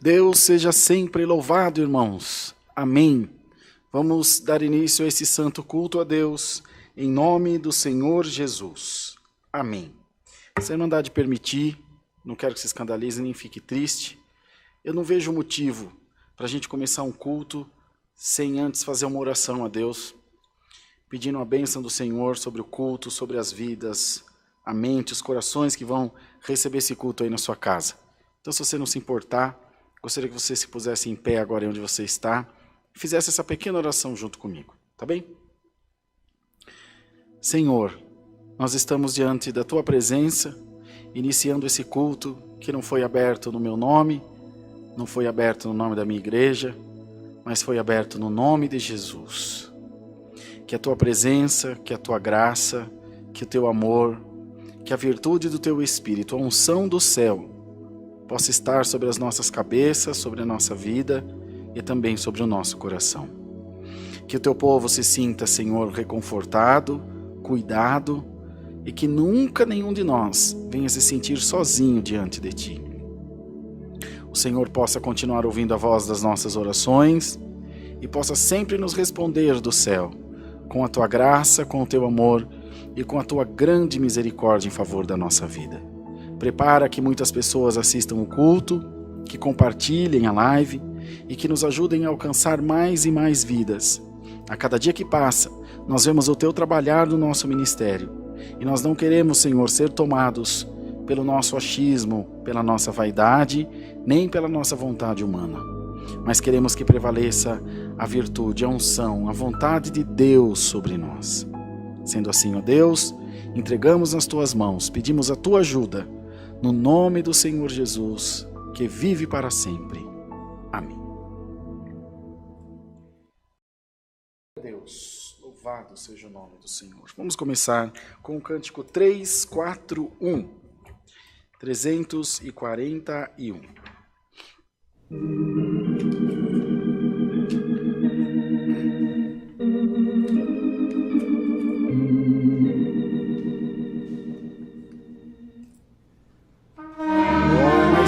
Deus seja sempre louvado, irmãos. Amém. Vamos dar início a esse santo culto a Deus, em nome do Senhor Jesus. Amém. Se a Irmandade permitir, não quero que se escandalize nem fique triste, eu não vejo motivo para a gente começar um culto sem antes fazer uma oração a Deus, pedindo a bênção do Senhor sobre o culto, sobre as vidas, a mente, os corações que vão receber esse culto aí na sua casa. Então, se você não se importar, gostaria que você se pusesse em pé agora onde você está e fizesse essa pequena oração junto comigo, tá bem? Senhor, nós estamos diante da Tua presença, iniciando esse culto que não foi aberto no meu nome, não foi aberto no nome da minha igreja, mas foi aberto no nome de Jesus. Que a Tua presença, que a Tua graça, que o Teu amor, que a virtude do Teu Espírito, a unção do céu, possa estar sobre as nossas cabeças, sobre a nossa vida e também sobre o nosso coração. Que o Teu povo se sinta, Senhor, reconfortado, cuidado e que nunca nenhum de nós venha se sentir sozinho diante de Ti. O Senhor possa continuar ouvindo a voz das nossas orações e possa sempre nos responder do céu, com a Tua graça, com o Teu amor e com a Tua grande misericórdia em favor da nossa vida. Prepara que muitas pessoas assistam o culto, que compartilhem a live e que nos ajudem a alcançar mais e mais vidas. A cada dia que passa, nós vemos o Teu trabalhar no nosso ministério e nós não queremos, Senhor, ser tomados pelo nosso achismo, pela nossa vaidade, nem pela nossa vontade humana. Mas queremos que prevaleça a virtude, a unção, a vontade de Deus sobre nós. Sendo assim, ó Deus, entregamos nas Tuas mãos, pedimos a Tua ajuda, no nome do Senhor Jesus, que vive para sempre. Amém. Deus, louvado seja o nome do Senhor. Vamos começar com o cântico 341. 341.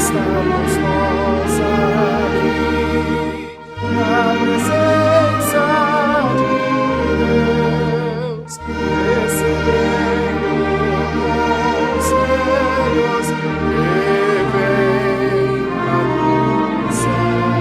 Estamos nós aqui na presença de Deus, recebendo conselhos que vêm lá do céu.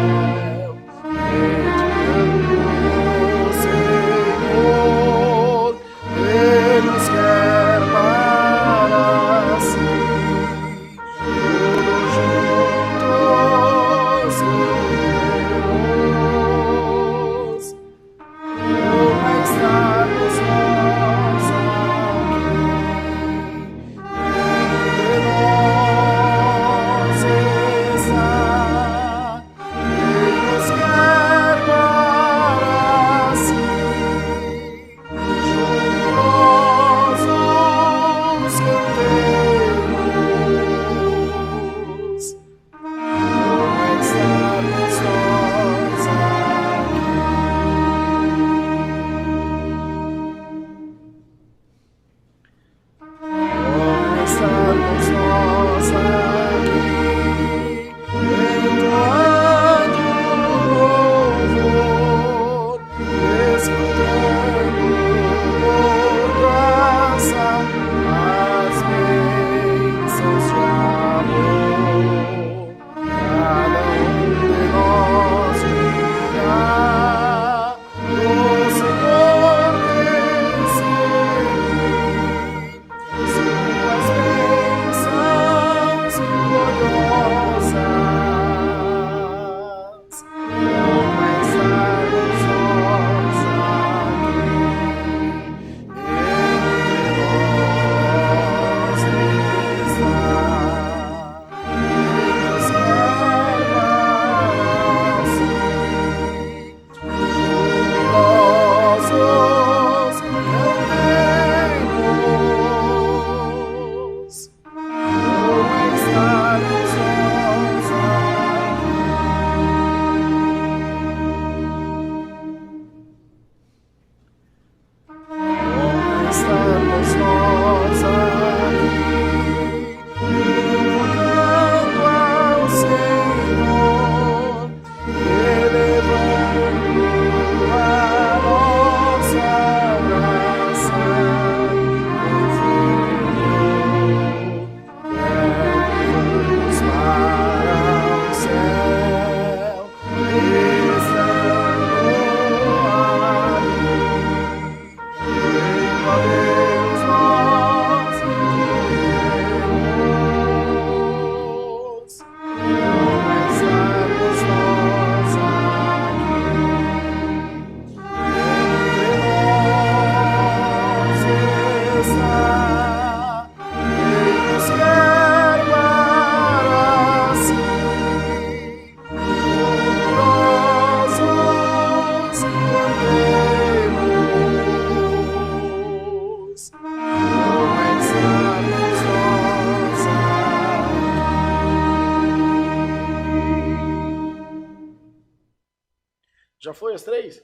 Já foi as 3?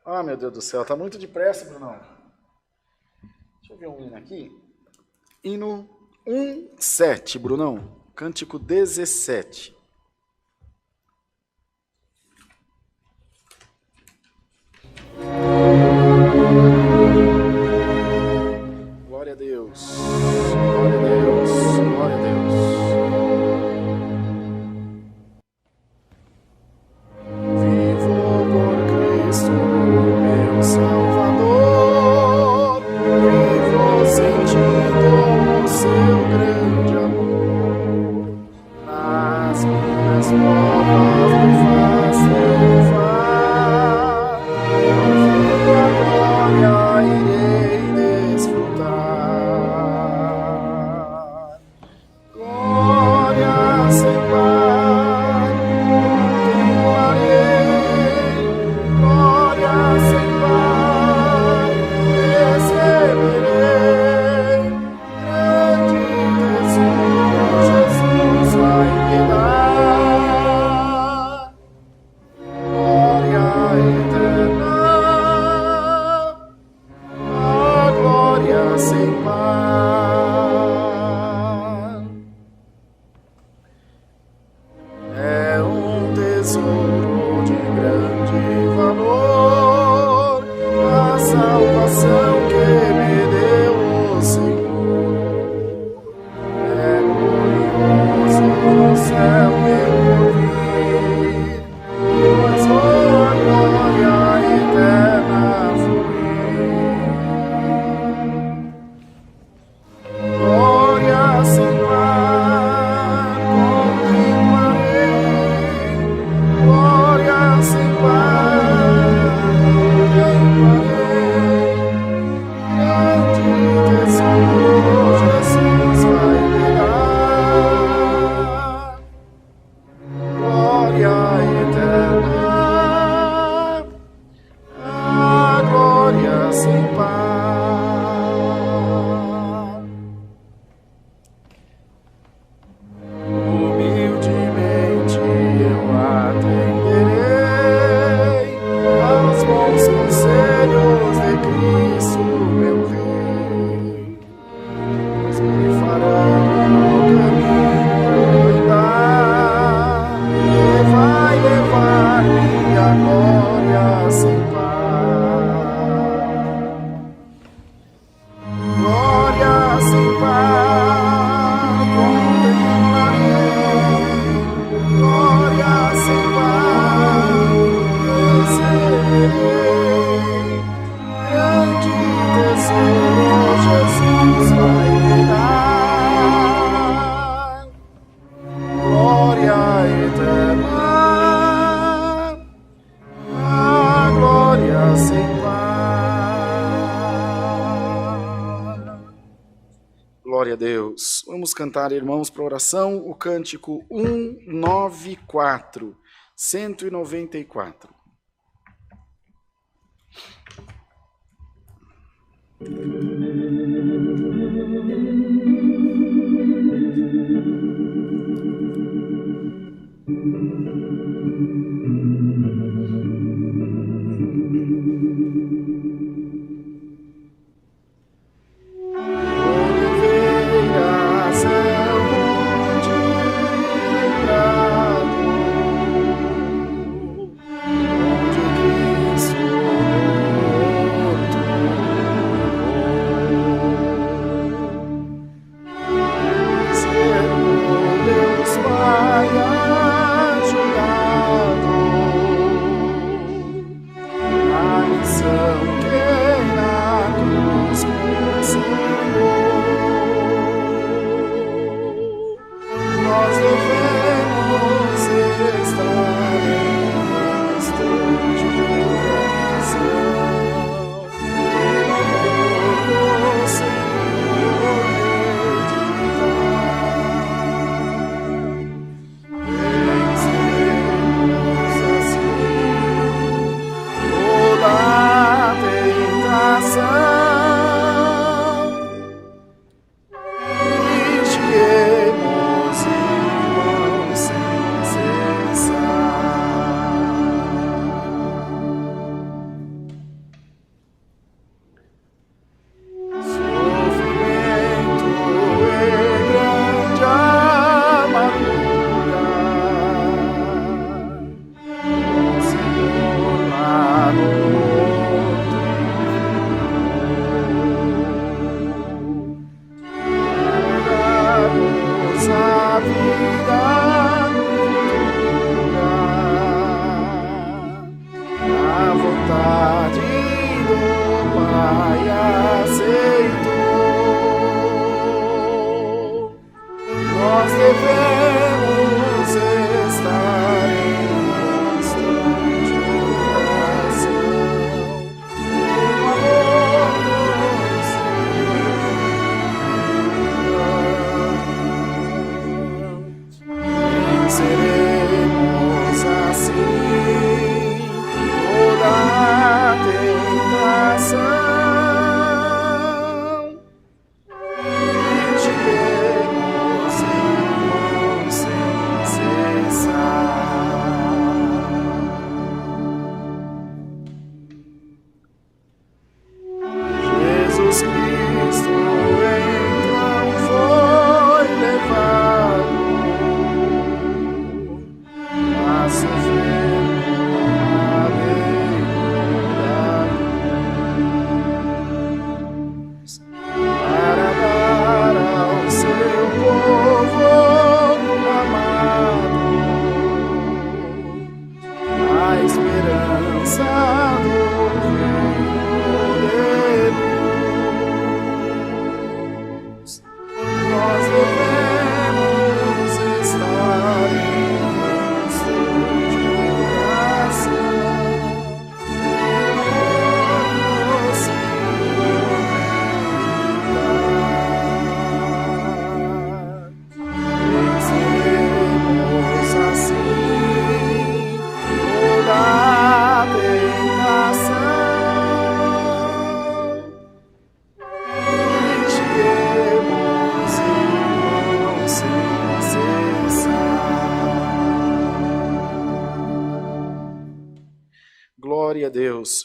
Ah, meu Deus do céu, tá muito depressa, Brunão. Deixa eu ver um hino aqui. Hino 1:7, Brunão. Cântico 17. Glória a Deus. Glória a Deus. Glória a Deus. Salvador, vivo sentindo o seu grande amor, nas minhas provas me faz triunfar, a glória irei desfrutar, glória sem par, contemplarei, glória sem par. Jesus vai me dar glória eterna, a glória sem par. É um tesouro de grande valor, a salvação que me deu o Senhor. É glorioso no céu meu porvir, mas vou a glória eterna fluir. Glória sem par, contemplarei, glória sem par, contemplarei, grande tesouro Jesus vai me dar, glória eterna, a glória sem par. Humildemente eu atenderei aos bons conselhos de Cristo, meu Rei, pois me farão no caminho andar e vai levar-me à glória sem par. Glória sem par, contemplarei, glória sem par, receberei, grande tesouro Jesus vai me dar, glória eterna, a glória sem par. Glória a Deus. Vamos cantar, irmãos, para oração, o cântico 194, 194. Oliveiras é o monte brado, onde Cristo morto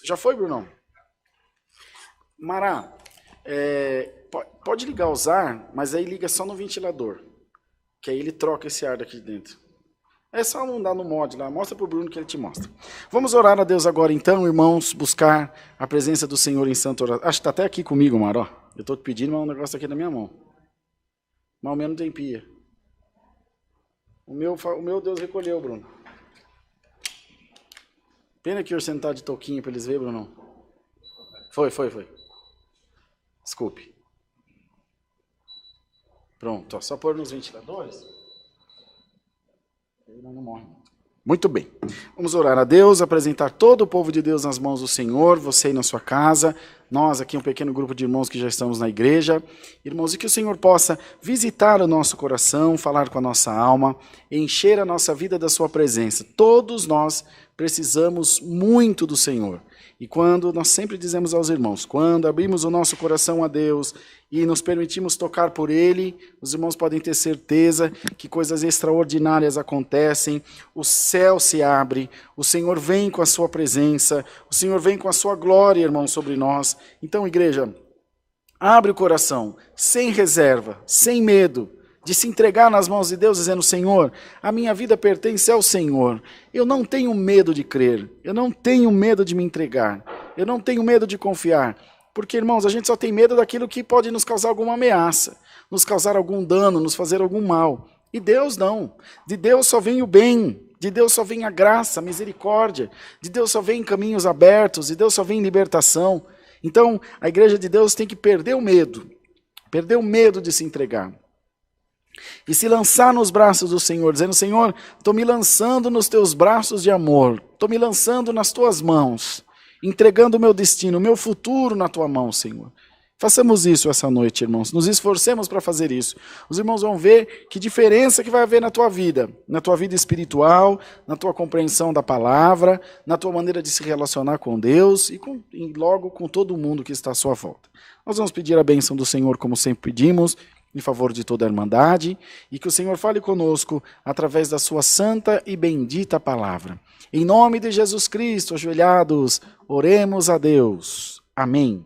Já foi, Brunão? Mará, pode ligar os ar, mas aí liga só no ventilador. Que aí ele troca esse ar daqui de dentro. É só não dar no mod lá, mostra para o Bruno que ele te mostra. Vamos orar a Deus agora então, irmãos, buscar a presença do Senhor em santa oração. Acho que está até aqui comigo, Maró. Eu estou te pedindo, mas o negócio aqui na minha mão. Mas o meu não tem pia. O meu Deus recolheu, Bruno. Pena que você não está de touquinho para eles verem, Bruno. Foi. Desculpe. Pronto, ó, só pôr nos ventiladores. Ele não morre. Muito bem. Vamos orar a Deus, apresentar todo o povo de Deus nas mãos do Senhor, você aí na sua casa, nós aqui um pequeno grupo de irmãos que já estamos na igreja. Irmãos, e que o Senhor possa visitar o nosso coração, falar com a nossa alma, encher a nossa vida da sua presença. Todos nós precisamos muito do Senhor. E quando nós sempre dizemos aos irmãos, quando abrimos o nosso coração a Deus e nos permitimos tocar por Ele, os irmãos podem ter certeza que coisas extraordinárias acontecem, o céu se abre, o Senhor vem com a sua presença, o Senhor vem com a sua glória, irmão, sobre nós. Então, igreja, abre o coração, sem reserva, sem medo, de se entregar nas mãos de Deus, dizendo, Senhor, a minha vida pertence ao Senhor. Eu não tenho medo de crer, eu não tenho medo de me entregar, eu não tenho medo de confiar. Porque, irmãos, a gente só tem medo daquilo que pode nos causar alguma ameaça, nos causar algum dano, nos fazer algum mal. E Deus não. De Deus só vem o bem, de Deus só vem a graça, a misericórdia, de Deus só vem caminhos abertos, de Deus só vem libertação. Então, a igreja de Deus tem que perder o medo de se entregar. E se lançar nos braços do Senhor, dizendo, Senhor, estou me lançando nos teus braços de amor, estou me lançando nas tuas mãos, entregando o meu destino, o meu futuro na tua mão, Senhor. Façamos isso essa noite, irmãos, nos esforcemos para fazer isso. Os irmãos vão ver que diferença que vai haver na tua vida espiritual, na tua compreensão da palavra, na tua maneira de se relacionar com Deus e logo com todo mundo que está à sua volta. Nós vamos pedir a bênção do Senhor, como sempre pedimos, em favor de toda a irmandade, e que o Senhor fale conosco através da sua santa e bendita palavra. Em nome de Jesus Cristo, ajoelhados, oremos a Deus. Amém.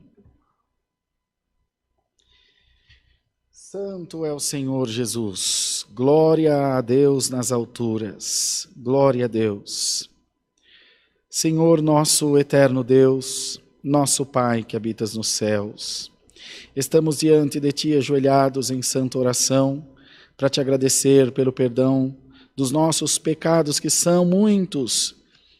Santo é o Senhor Jesus. Glória a Deus nas alturas. Glória a Deus. Senhor nosso eterno Deus, nosso Pai que habitas nos céus, estamos diante de Ti ajoelhados em santa oração para Te agradecer pelo perdão dos nossos pecados, que são muitos,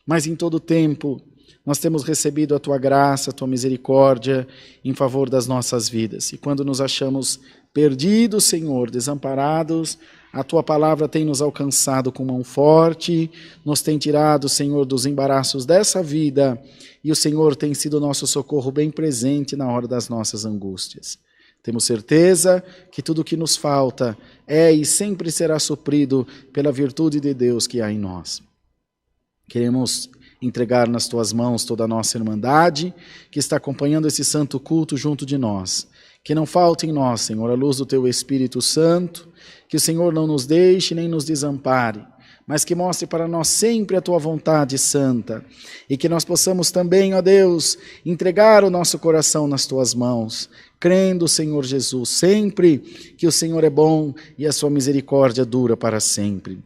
mas em todo tempo nós temos recebido a Tua graça, a Tua misericórdia em favor das nossas vidas. E quando nos achamos perdidos, Senhor, desamparados, a Tua palavra tem nos alcançado com mão forte, nos tem tirado, Senhor, dos embaraços dessa vida, e o Senhor tem sido nosso socorro bem presente na hora das nossas angústias. Temos certeza que tudo o que nos falta é e sempre será suprido pela virtude de Deus que há em nós. Queremos entregar nas Tuas mãos toda a nossa irmandade, que está acompanhando esse santo culto junto de nós. Que não falte em nós, Senhor, a luz do Teu Espírito Santo, que o Senhor não nos deixe nem nos desampare, mas que mostre para nós sempre a Tua vontade santa, e que nós possamos também, ó Deus, entregar o nosso coração nas Tuas mãos, crendo, Senhor Jesus, sempre que o Senhor é bom e a Sua misericórdia dura para sempre.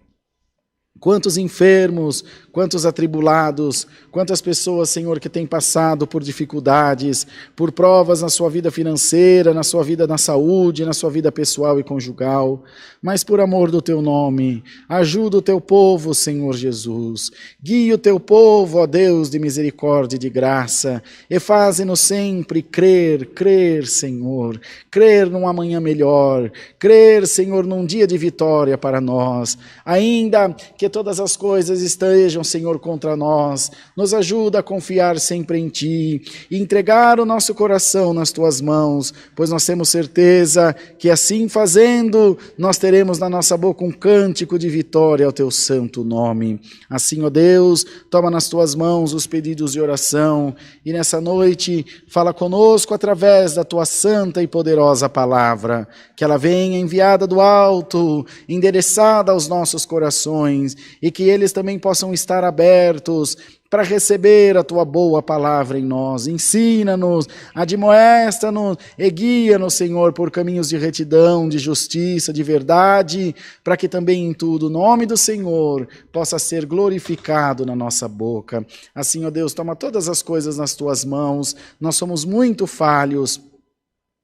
Quantos enfermos, quantos atribulados, quantas pessoas, Senhor, que têm passado por dificuldades, por provas na sua vida financeira, na sua vida na saúde, na sua vida pessoal e conjugal, mas por amor do Teu nome, ajuda o Teu povo, Senhor Jesus, guia o Teu povo, ó Deus de misericórdia e de graça, e faze-nos sempre crer, Senhor, crer num amanhã melhor, crer, Senhor, num dia de vitória para nós, ainda que todas as coisas estejam, Senhor, contra nós, nos ajuda a confiar sempre em Ti e entregar o nosso coração nas Tuas mãos, pois nós temos certeza que assim fazendo, nós teremos na nossa boca um cântico de vitória ao Teu santo nome. Assim, ó Deus, toma nas Tuas mãos os pedidos de oração e nessa noite fala conosco através da Tua santa e poderosa palavra, que ela venha enviada do alto, endereçada aos nossos corações, e que eles também possam estar abertos para receber a tua boa palavra em nós. Ensina-nos, admoesta-nos e guia-nos, Senhor, por caminhos de retidão, de justiça, de verdade, para que também em tudo o nome do Senhor possa ser glorificado na nossa boca. Assim, ó Deus, toma todas as coisas nas tuas mãos. Nós somos muito falhos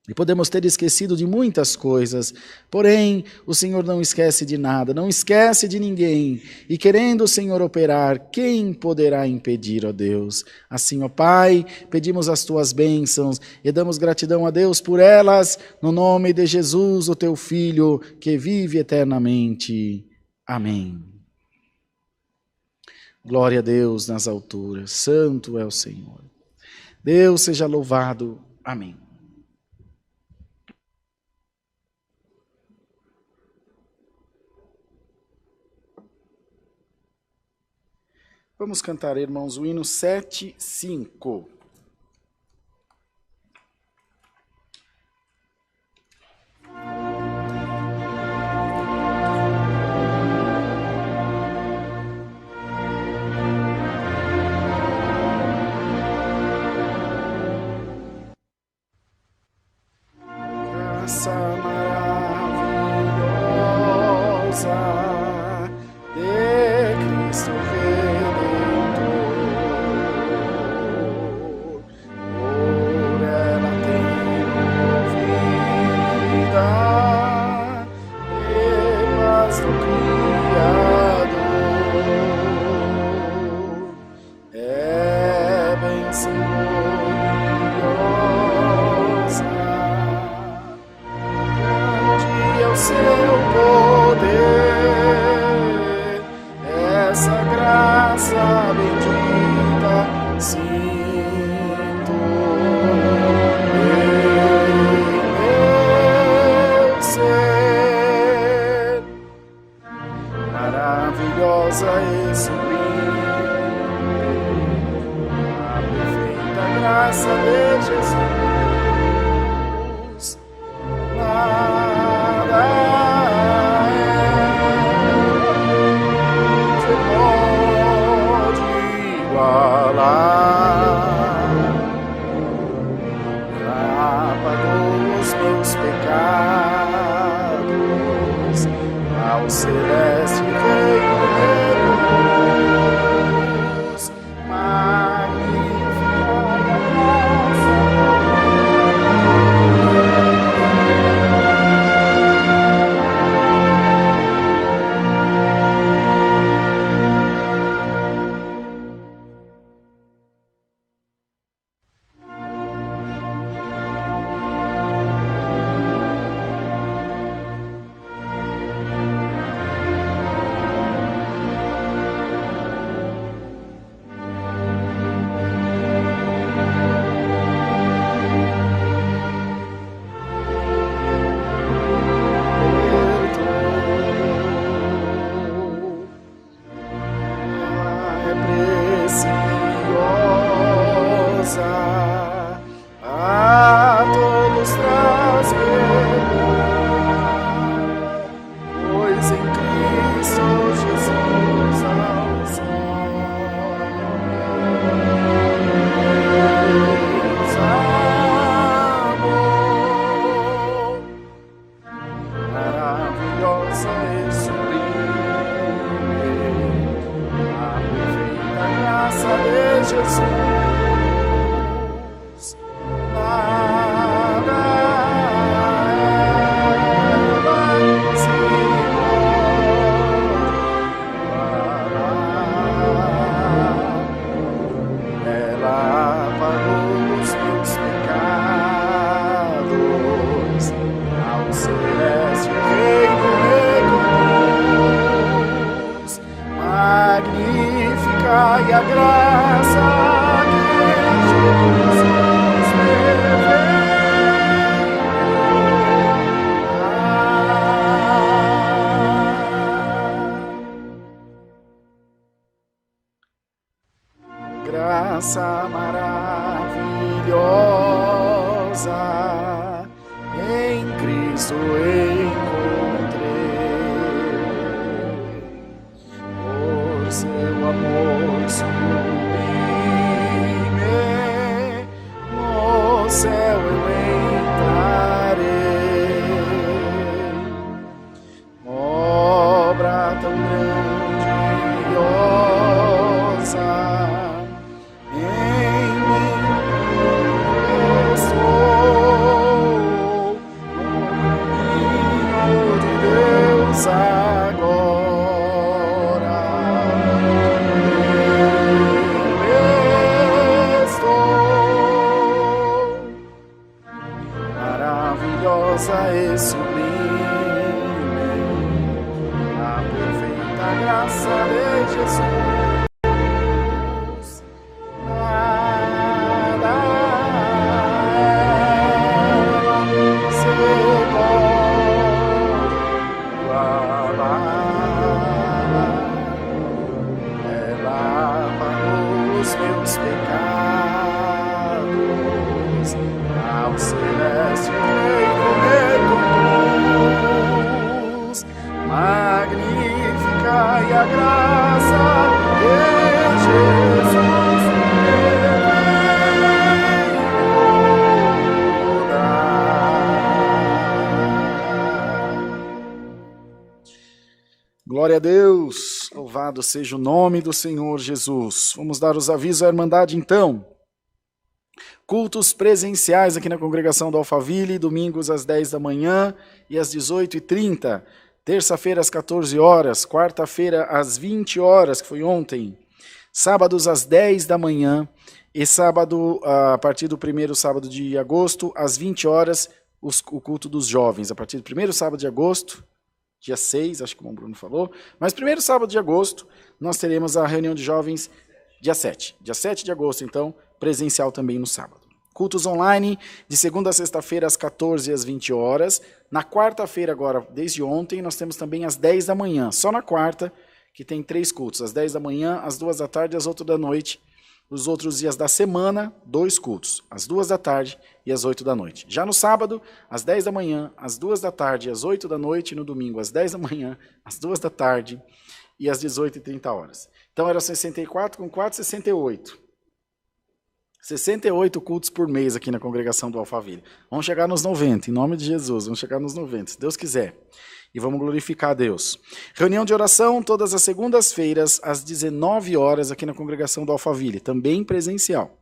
e podemos ter esquecido de muitas coisas, porém o Senhor não esquece de nada, não esquece de ninguém, e querendo o Senhor operar, quem poderá impedir, ó Deus? Assim, ó Pai, pedimos as tuas bênçãos e damos gratidão a Deus por elas, no nome de Jesus, o teu Filho, que vive eternamente. Amém. Glória a Deus nas alturas, santo é o Senhor. Deus seja louvado. Amém. Vamos cantar, irmãos, o hino 7:5. Graça maravilhosa de Cristo maravilhosa e sublime, a perfeita graça de Jesus, nada te pode igualar. Ela apagou os meus pecados ao celeste reino de Deus, magnificada graça. A todos traz perdão, pois em Cristo Jesus aos homens amor, maravilhosa e sublime, a perfeita graça de Jesus. E a graça de Jesus me veio. Graça maravilhosa em Cristo encontrei, por seu amor sublime. sublime, a perfeita graça de Jesus. Nada se pode igualar. Ela pagou os meus pecados, ao celeste reino me conduz. Magnífica e a graça de Jesus me veio dar. Glória a Deus, louvado seja o nome do Senhor Jesus. Vamos dar os avisos à Irmandade então. Cultos presenciais aqui na congregação do Alphaville, domingos às 10 da manhã e às 18h30, terça-feira às 14 horas, quarta-feira às 20 horas, que foi ontem, sábados às 10 da manhã e sábado, a partir do primeiro sábado de agosto, às 20 horas, o culto dos jovens. A partir do primeiro sábado de agosto, dia 6, acho que o Bruno falou, mas primeiro sábado de agosto, nós teremos a reunião de jovens dia 7. Dia 7 de agosto, então, presencial também no sábado. Cultos online, de segunda a sexta-feira, às 14 e às 20 horas. Na quarta-feira, agora, desde ontem, nós temos também às 10 da manhã. Só na quarta, que tem 3 cultos. Às 10 da manhã, às 2 da tarde e às 8 da noite. Os outros dias da semana, 2 cultos. Às 2 da tarde e às 8 da noite. Já no sábado, às 10 da manhã, às 2 da tarde e às 8 da noite. E no domingo, às 10 da manhã, às 2 da tarde e às 18h30 horas. Então, era 64 com 4, 68. 68 cultos por mês aqui na congregação do Alphaville. Vamos chegar nos 90, em nome de Jesus. Vamos chegar nos 90, se Deus quiser. E vamos glorificar a Deus. Reunião de oração todas as segundas-feiras, às 19 horas, aqui na congregação do Alphaville, também presencial.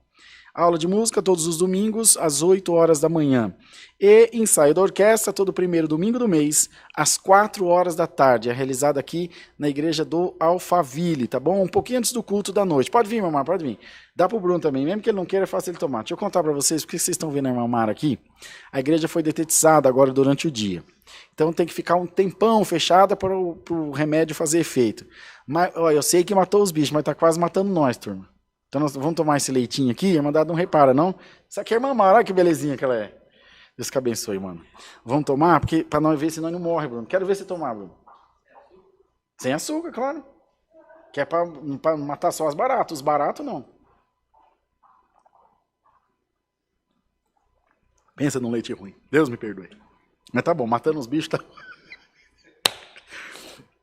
Aula de música todos os domingos, às 8 horas da manhã. E ensaio da orquestra, todo primeiro domingo do mês, às 4 horas da tarde. É realizado aqui na igreja do Alphaville, tá bom? Um pouquinho antes do culto da noite. Pode vir, mamãe, pode vir. Dá pro Bruno também, mesmo que ele não queira, é fácil ele tomar. Deixa eu contar para vocês, porque vocês estão vendo a irmã Mara aqui. A igreja foi detetizada agora durante o dia. Então tem que ficar um tempão fechada para o remédio fazer efeito. Mas, ó, eu sei que matou os bichos, mas tá quase matando nós, turma. Então nós vamos tomar esse leitinho aqui, a irmandade não repara, não? Isso aqui é irmã Mara, olha que belezinha que ela é. Deus que abençoe, mano. Vamos tomar, porque para nós ver, senão não morre, Bruno. Quero ver você tomar, Bruno. Sem açúcar, claro. Que é para matar só as baratas, os baratos não. Pensa num leite ruim. Deus me perdoe. Mas tá bom, matando os bichos tá.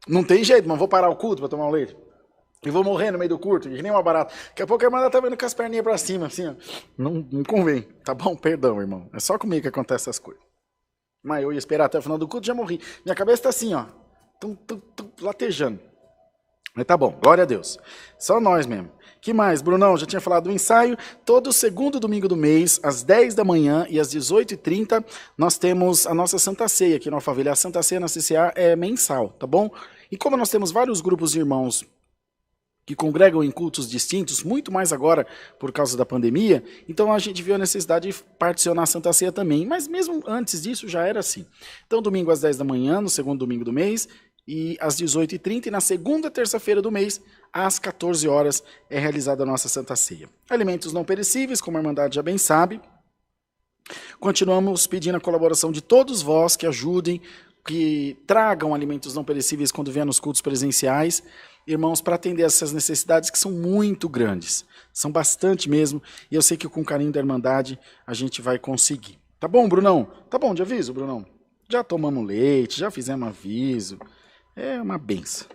Não tem jeito, mas vou parar o culto para tomar o leite. E vou morrer no meio do curto, que nem uma barata. Daqui a pouco a irmã tá vendo com as perninhas pra cima, assim, ó. Não convém, tá bom? Perdão, irmão. É só comigo que acontece essas coisas. Mas eu ia esperar até o final do culto, já morri. Minha cabeça tá assim, ó. Latejando. Mas tá bom, glória a Deus. Só nós mesmo. Que mais, Brunão? Já tinha falado do ensaio. Todo segundo domingo do mês, às 10 da manhã e às 18h30, nós temos a nossa Santa Ceia aqui no Alphaville. A Santa Ceia na CCA é mensal, tá bom? E como nós temos vários grupos de irmãos que congregam em cultos distintos, muito mais agora por causa da pandemia, então a gente viu a necessidade de particionar a Santa Ceia também, mas mesmo antes disso já era assim. Então domingo às 10 da manhã, no segundo domingo do mês, e às 18h30, e na segunda terça-feira do mês, às 14 horas, é realizada a nossa Santa Ceia. Alimentos não perecíveis, como a Irmandade já bem sabe. Continuamos pedindo a colaboração de todos vós que ajudem, que tragam alimentos não perecíveis quando vier nos cultos presenciais, irmãos, para atender essas necessidades que são muito grandes, são bastante mesmo, e eu sei que com o carinho da Irmandade a gente vai conseguir. Tá bom, Brunão? Tá bom de aviso, Brunão? Já tomamos leite, já fizemos aviso, é uma benção.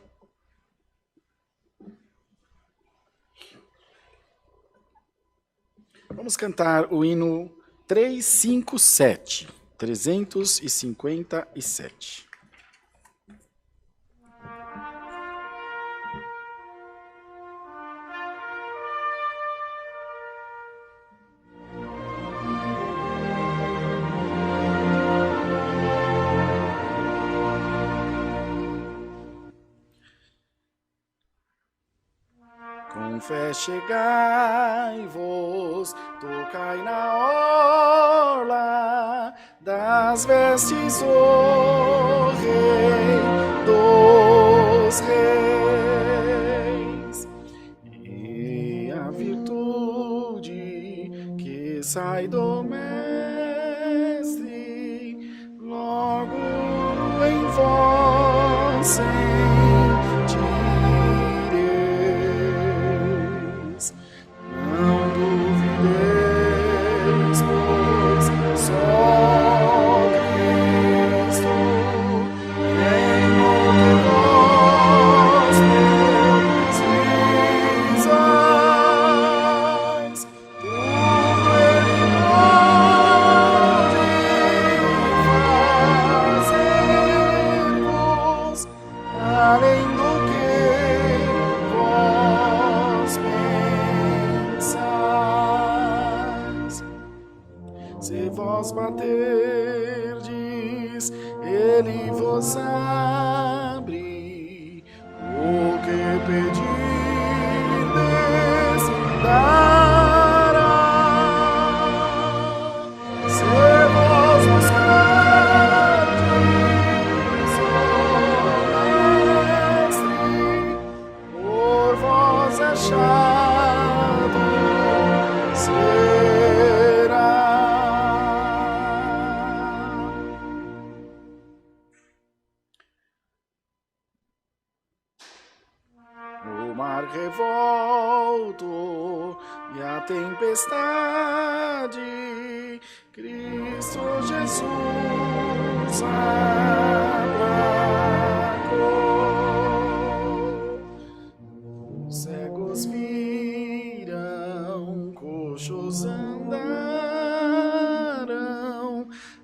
Vamos cantar o hino 357. 357. Com Com fé chegai-vos, tocai na orla das vestes, o Rei dos Reis. E a virtude que sai do Mestre, logo em vós sentireis. Não duvideis, pois só Cristo tem o que vós precisais. Tudo Ele pode fazer-vos, além do que vós pensais. Se vós baterdes, Ele vos abre. O que pedirdes, dará. Se vós buscardes o Mestre, por vós achado será. No mar revolto e a tempestade, Cristo Jesus aplacou. Os cegos viram, coxos andarão,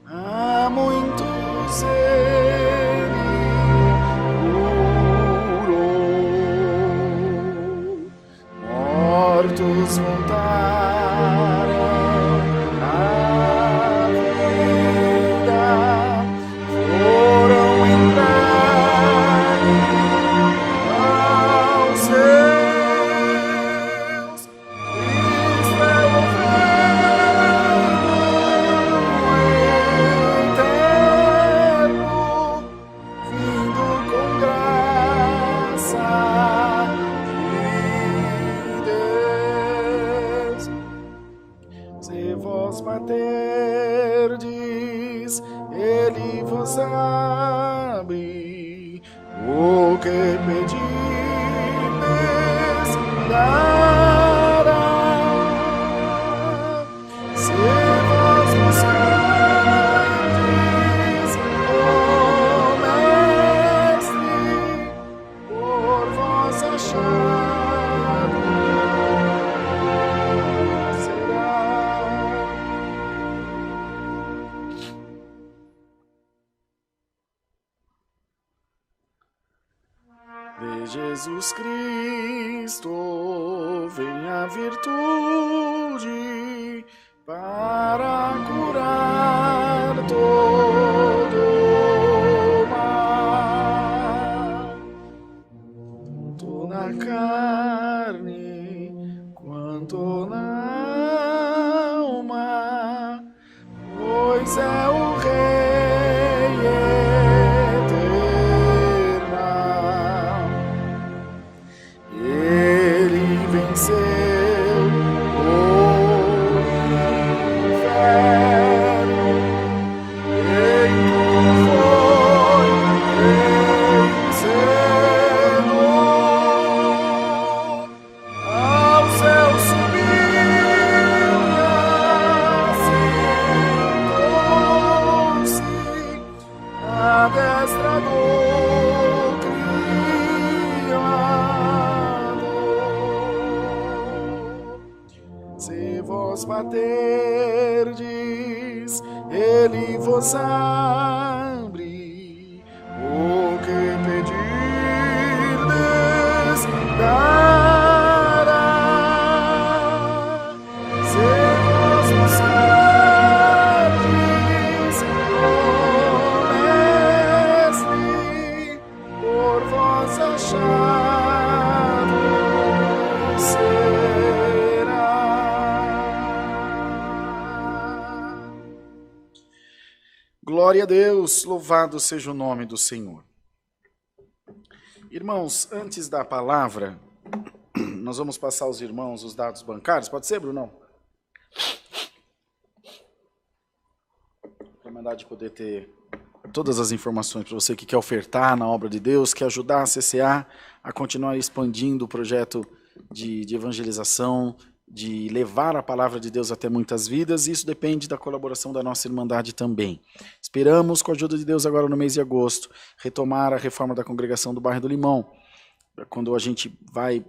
a muitos Ele curou. Mortos voltaram à vida, foram entrar aos seus. Cristo é o Verbo eterno, vindo com graça de Deus. Se vós baterdes, Ele vos abre. O que pedirdes, dará. Se vós buscardes o Mestre, por vós achado será. De Jesus Cristo vem a virtude para curar todo mal, tanto na carne quanto na alma, pois é o Rei eterno. Ele venceu o inferno, Glória a Deus, louvado seja o nome do Senhor. Irmãos, antes da palavra, nós vamos passar aos irmãos os dados bancários. Pode ser, Brunão? Para mandar de poder ter todas as informações para você que quer ofertar na obra de Deus, quer ajudar a CCA a continuar expandindo o projeto de evangelização, de levar a palavra de Deus até muitas vidas, e isso depende da colaboração da nossa Irmandade também. Esperamos, com a ajuda de Deus, agora no mês de agosto, retomar a reforma da congregação do bairro do Limão, quando a gente vai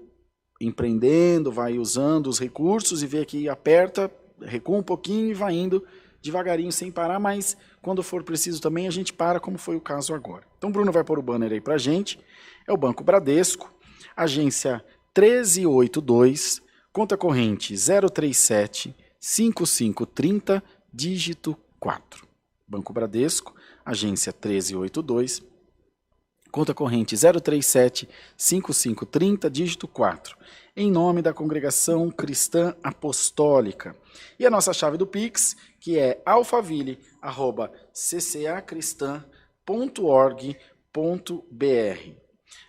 empreendendo, vai usando os recursos e vê que aperta, recua um pouquinho e vai indo devagarinho, sem parar, mas quando for preciso também a gente para, como foi o caso agora. Então o Bruno vai pôr o banner aí pra gente, é o Banco Bradesco, agência 1382, conta corrente 037 5530, dígito 4. Banco Bradesco, agência 1382, conta corrente 037 5530, dígito 4. Em nome da Congregação Cristã Apostólica. E a nossa chave do Pix, que é alfaville@ccacristã.org.br.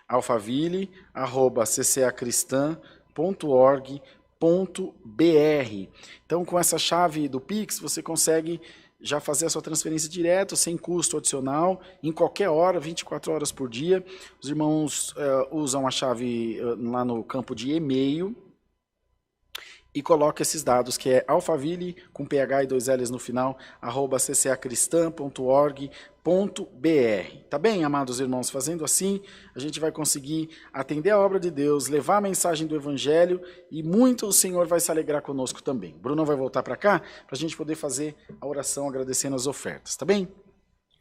alfaville@ccacristã.org.br. Então, com essa chave do Pix, você consegue já fazer a sua transferência direto, sem custo adicional, em qualquer hora, 24 horas por dia. Os irmãos usam a chave lá no campo de e-mail e coloca esses dados, que é alfaville, com PH e 2 L's no final, @ccacristã.org.br. Tá bem, amados irmãos? Fazendo assim, a gente vai conseguir atender a obra de Deus, levar a mensagem do Evangelho, e muito o Senhor vai se alegrar conosco também. Bruno vai voltar para cá, para a gente poder fazer a oração agradecendo as ofertas. Tá bem?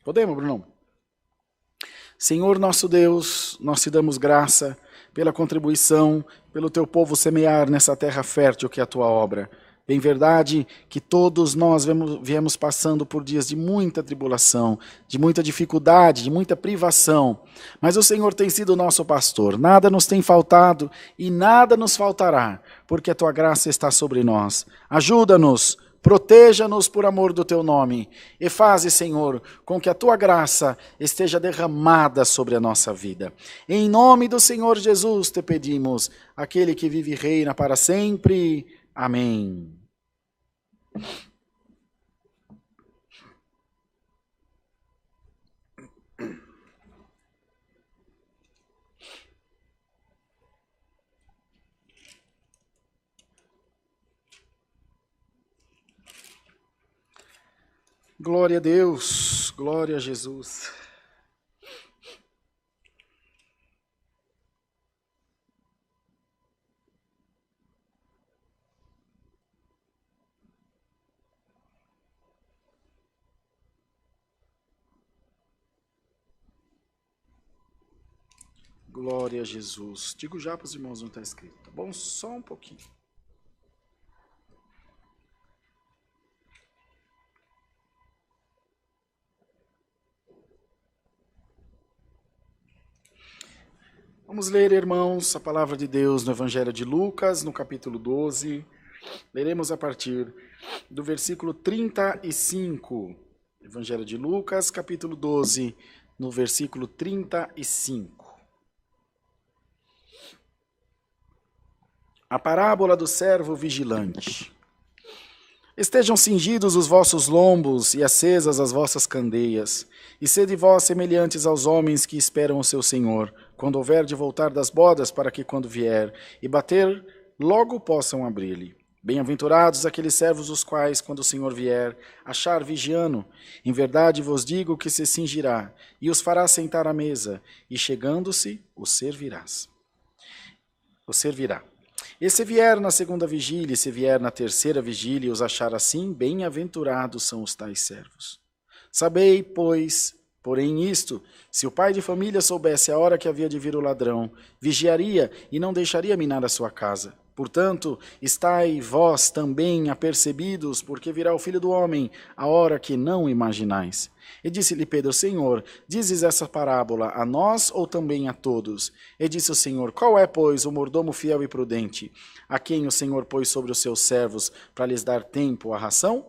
Podemos, Bruno? Senhor nosso Deus, nós te damos graça pela contribuição, pelo teu povo semear nessa terra fértil que é a tua obra. Bem verdade que todos nós viemos passando por dias de muita tribulação, de muita dificuldade, de muita privação, mas o Senhor tem sido nosso pastor, nada nos tem faltado e nada nos faltará, porque a tua graça está sobre nós. Ajuda-nos, proteja-nos por amor do teu nome e faze, Senhor, com que a tua graça esteja derramada sobre a nossa vida. Em nome do Senhor Jesus te pedimos, aquele que vive e reina para sempre. Amém. Glória a Deus, glória a Jesus. Glória a Jesus. Digo já para os irmãos, não está escrito, tá bom? Só um pouquinho. Vamos ler, irmãos, a palavra de Deus no Evangelho de Lucas, no capítulo 12. Leremos a partir do versículo 35. Evangelho de Lucas, capítulo 12, no versículo 35. A parábola do servo vigilante. Estejam cingidos os vossos lombos e acesas as vossas candeias, e sede vós semelhantes aos homens que esperam o seu Senhor, quando houver de voltar das bodas, para que quando vier e bater, logo possam abrir-lhe. Bem-aventurados aqueles servos os quais, quando o Senhor vier, achar vigiando. Em verdade vos digo que se cingirá, e os fará sentar à mesa, e chegando-se, os servirá. E se vier na segunda vigília, e se vier na terceira vigília, e os achar assim, bem-aventurados são os tais servos. Sabei, pois, porém isto, se o pai de família soubesse a hora que havia de vir o ladrão, vigiaria e não deixaria minar a sua casa. Portanto, estai vós também apercebidos, porque virá o Filho do Homem, a hora que não imaginais. E disse-lhe Pedro, Senhor, dizes essa parábola a nós ou também a todos? E disse o Senhor, qual é, pois, o mordomo fiel e prudente, a quem o Senhor pôs sobre os seus servos para lhes dar tempo à ração?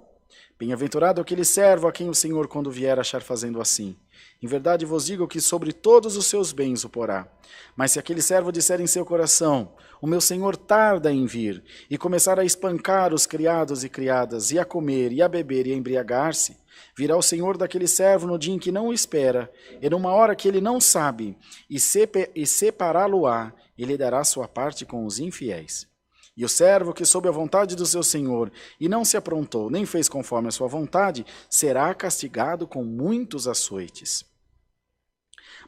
Bem-aventurado aquele servo a quem o Senhor, quando vier, achar fazendo assim. Em verdade vos digo que sobre todos os seus bens o porá. Mas se aquele servo disser em seu coração, o meu senhor tarda em vir, e começar a espancar os criados e criadas, e a comer, e a beber, e a embriagar-se, virá o senhor daquele servo no dia em que não o espera, e numa hora que ele não sabe, e separá-lo-á, e lhe dará sua parte com os infiéis. E o servo que soube a vontade do seu senhor, e não se aprontou, nem fez conforme a sua vontade, será castigado com muitos açoites.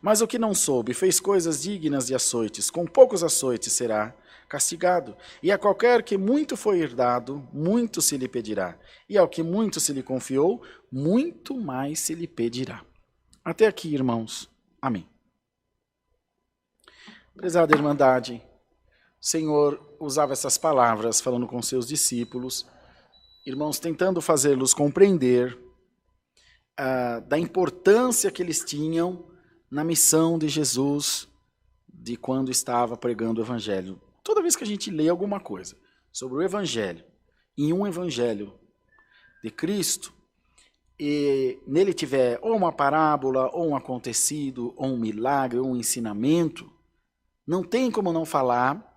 Mas o que não soube, fez coisas dignas de açoites, com poucos açoites será castigado. E a qualquer que muito foi dado, muito se lhe pedirá. E ao que muito se lhe confiou, muito mais se lhe pedirá. Até aqui, irmãos. Amém. Prezada Irmandade, o Senhor usava essas palavras falando com seus discípulos, irmãos, tentando fazê-los compreender da importância que eles tinham na missão de Jesus, de quando estava pregando o Evangelho. Toda vez que a gente lê alguma coisa sobre o Evangelho, em um Evangelho de Cristo, e nele tiver ou uma parábola, ou um acontecido, ou um milagre, ou um ensinamento, não tem como não falar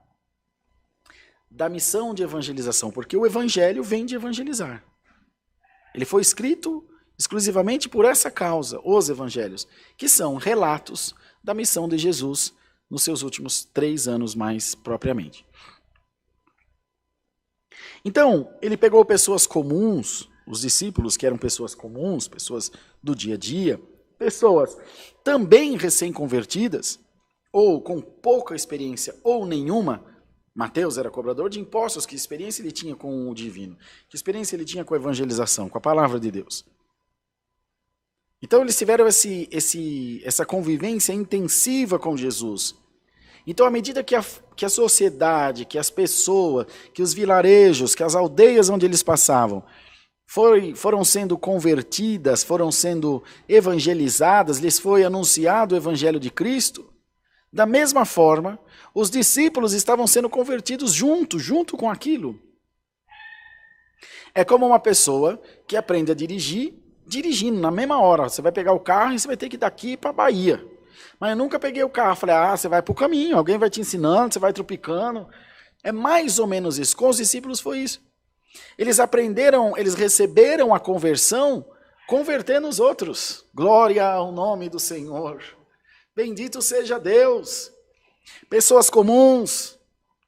da missão de evangelização, porque o Evangelho vem de evangelizar. Ele foi escrito exclusivamente por essa causa, os Evangelhos, que são relatos da missão de Jesus nos seus últimos 3 anos mais propriamente. Então, ele pegou pessoas comuns, os discípulos que eram pessoas comuns, pessoas do dia a dia, pessoas também recém-convertidas, ou com pouca experiência ou nenhuma. Mateus era cobrador de impostos, que experiência ele tinha com o divino? Que experiência ele tinha com a evangelização, com a palavra de Deus? Então eles tiveram essa convivência intensiva com Jesus. Então, à medida que a sociedade, que as pessoas, que os vilarejos, que as aldeias onde eles passavam foram sendo convertidas, foram sendo evangelizadas, lhes foi anunciado o evangelho de Cristo, da mesma forma, os discípulos estavam sendo convertidos junto com aquilo. É como uma pessoa que aprende a dirigir, dirigindo na mesma hora. Você vai pegar o carro e você vai ter que ir daqui para a Bahia. Mas eu nunca peguei o carro. Falei, você vai para o caminho, alguém vai te ensinando, você vai tropicando. É mais ou menos isso. Com os discípulos foi isso. Eles aprenderam, eles receberam a conversão, convertendo os outros. Glória ao nome do Senhor. Bendito seja Deus. Pessoas comuns.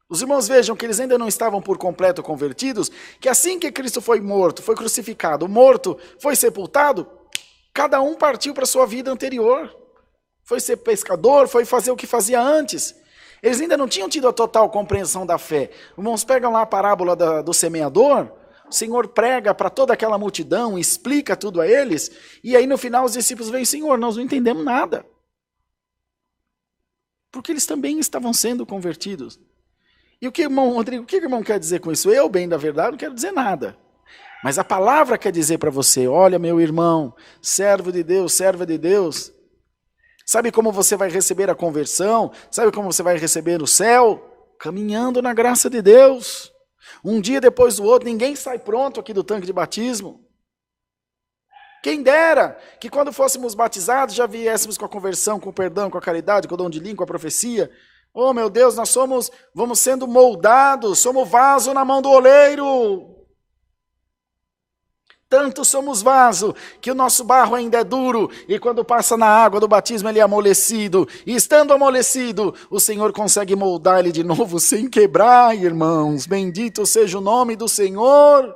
Os irmãos vejam que eles ainda não estavam por completo convertidos, que assim que Cristo foi morto, foi crucificado, morto, foi sepultado, cada um partiu para a sua vida anterior. Foi ser pescador, foi fazer o que fazia antes. Eles ainda não tinham tido a total compreensão da fé. Irmãos, pegam lá a parábola do semeador, o Senhor prega para toda aquela multidão, explica tudo a eles, e aí no final os discípulos veem, Senhor, nós não entendemos nada. Porque eles também estavam sendo convertidos. E o que, irmão Rodrigo, o que o irmão quer dizer com isso? Eu, bem da verdade, não quero dizer nada. Mas a palavra quer dizer para você, olha meu irmão, servo de Deus, serva de Deus, sabe como você vai receber a conversão? Sabe como você vai receber o céu? Caminhando na graça de Deus. Um dia depois do outro, ninguém sai pronto aqui do tanque de batismo. Quem dera que quando fôssemos batizados já viéssemos com a conversão, com o perdão, com a caridade, com o dom de língua, com a profecia. Oh meu Deus, vamos sendo moldados, somos vaso na mão do oleiro. Tanto somos vaso, que o nosso barro ainda é duro, e quando passa na água do batismo ele é amolecido. E estando amolecido, o Senhor consegue moldar ele de novo sem quebrar, irmãos. Bendito seja o nome do Senhor.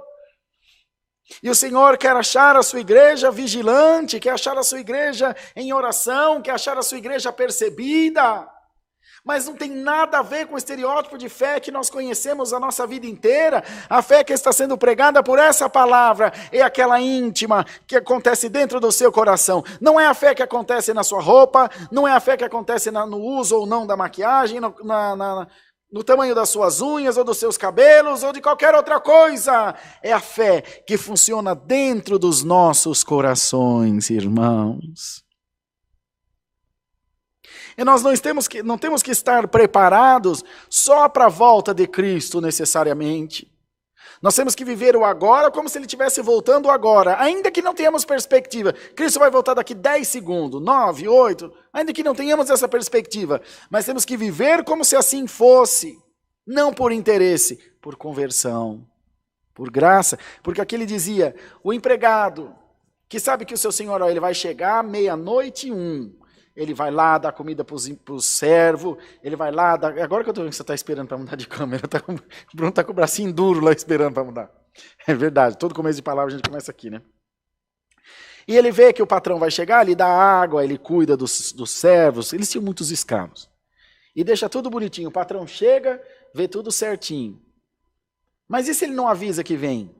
E o Senhor quer achar a sua igreja vigilante, quer achar a sua igreja em oração, quer achar a sua igreja percebida. Mas não tem nada a ver com o estereótipo de fé que nós conhecemos a nossa vida inteira. A fé que está sendo pregada por essa palavra é aquela íntima que acontece dentro do seu coração. Não é a fé que acontece na sua roupa, não é a fé que acontece no uso ou não da maquiagem, no tamanho das suas unhas ou dos seus cabelos ou de qualquer outra coisa. É a fé que funciona dentro dos nossos corações, irmãos. E nós não temos que estar preparados só para a volta de Cristo necessariamente. Nós temos que viver o agora como se ele estivesse voltando agora, ainda que não tenhamos perspectiva. Cristo vai voltar daqui 10 segundos, 9, 8, ainda que não tenhamos essa perspectiva. Mas temos que viver como se assim fosse, não por interesse, por conversão, por graça. Porque aqui ele dizia, o empregado, que sabe que o seu senhor ele vai chegar meia-noite e 1, ele vai lá dar comida para os servos, ele vai lá, agora que eu estou vendo que você está esperando para mudar de câmera, o Bruno está com o bracinho duro lá esperando para mudar. É verdade, todo começo de palavra a gente começa aqui, né? E ele vê que o patrão vai chegar, ele dá água, ele cuida dos servos, eles tinham muitos escravos. E deixa tudo bonitinho, o patrão chega, vê tudo certinho. Mas e se ele não avisa que vem?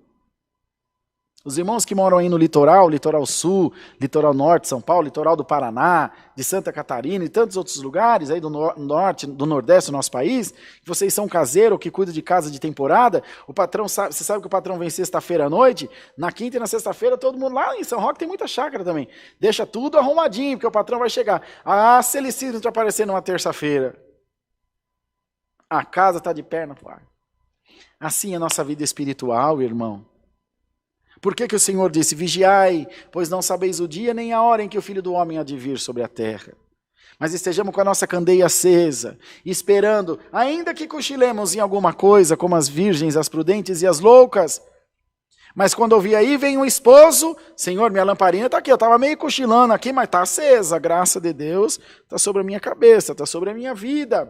Os irmãos que moram aí no litoral, litoral sul, litoral norte de São Paulo, litoral do Paraná, de Santa Catarina e tantos outros lugares aí do norte, do nordeste do nosso país, que vocês são caseiro ou que cuidam de casa de temporada, o patrão sabe, você sabe que o patrão vem sexta-feira à noite, na quinta e na sexta-feira todo mundo lá em São Roque tem muita chácara também, deixa tudo arrumadinho, porque o patrão vai chegar. Ah, se ele se te aparecer numa terça-feira, a casa está de perna pro ar. Assim é a nossa vida espiritual, irmão. Por que o Senhor disse, vigiai, pois não sabeis o dia nem a hora em que o Filho do Homem há de vir sobre a terra. Mas estejamos com a nossa candeia acesa, esperando, ainda que cochilemos em alguma coisa, como as virgens, as prudentes e as loucas. Mas quando eu vi aí, vem um esposo, Senhor, minha lamparina está aqui, eu estava meio cochilando aqui, mas está acesa, a graça de Deus está sobre a minha cabeça, está sobre a minha vida.